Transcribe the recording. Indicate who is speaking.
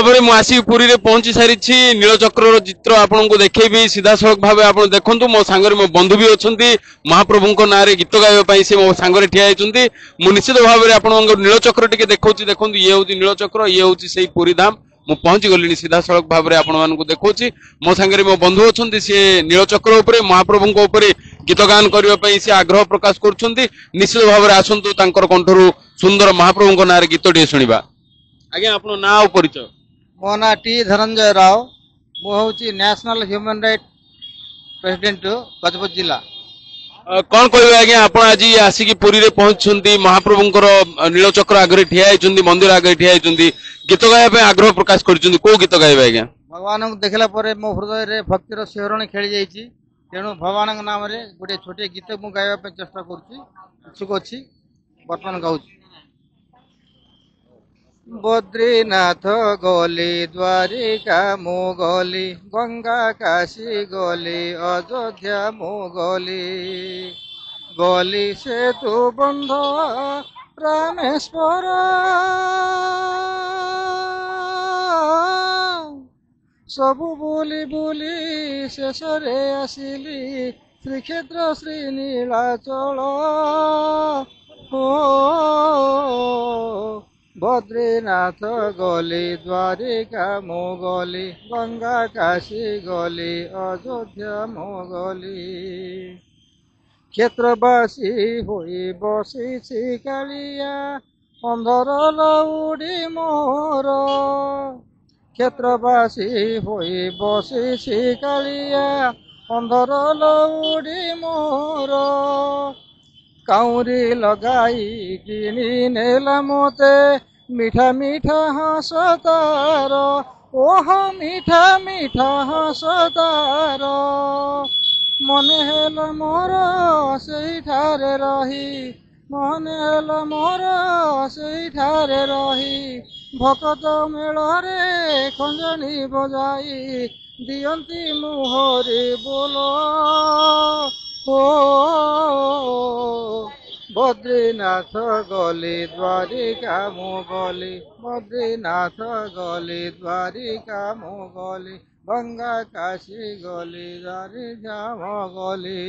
Speaker 1: भाव में मुझे पुरी रे पहुंची सारी नीलचक्र चित्र आपको देखी सीधा सड़क भाव आप देखु मो सांगे मो बंधु भी अच्छा महाप्रभु ना रे गीत गाइबा सी मो सांगे ठिया होती निश्चित भाव में आप नीलचक्र टी देखा देखो ये हूँ नीलचक्र ये हूँ से पुरी धाम मु पहुंची गली सीधा सड़क भाव में आपण देखा मो सांगे मो बंधु अच्छा सी नीलचक्र उपर महाप्रभु गीत गान करने सी आग्रह प्रकाश कर निश्चित भाव में आसतु कंठरू सुंदर महाप्रभु ना गीत टे शुणा आज्ञा आप ना परिचय
Speaker 2: मो ना टी धनंजय राव मुझे national human right president Gajpat जिला।
Speaker 1: कौन कह आज्ञा आप आज आसिक पुरी रे पहुंचती महाप्रभुंर नीलचक्र आगे ठिया होती मंदिर आगे ठिया होती गीत गाइबा आग्रह प्रकाश कर कौ गीत गाइबा आज्ञा
Speaker 2: भगवान को देखला मो हृदय रे भक्तिर शिहरण खेली जाइए तेणु भगवान नाम रे गोटे छोटे गीत मु गाइबा चेष्टा करुक अच्छी बर्तमान गाँव बद्रीनाथ गली द्वारिका मु गली गंगा काशी गली अयोध्या मु गली गली सेतु बंध रामेश्वर सबु बुली बुली शेष रे आसिली श्रीक्षेत्र श्री नीलाचल हो बद्रीनाथ गली द्वारिका मो गली गंगा काशी गली अयोध्या मो गली क्षेत्रवासी हुई बसी कालिया अंधर लौड़ी मोर क्षेत्रवासी हुई बसी कालिया अंधर लौड़ी मोर काउरी लगाई किनी नेला मोते मीठा मीठा हंस तार ओह मीठा मीठा हंस तार मन हेल मोर से ठारे रही मन हेल मोर से ठारे रही भकत मेलरे खंजनी बजाई दियंती मुहरे बोलो हो बद्रीनाथ गली द्वारिका मु गली बद्रीनाथ गली द्वारिका मु गली गंगा काशी गली द्वारिका मु गली।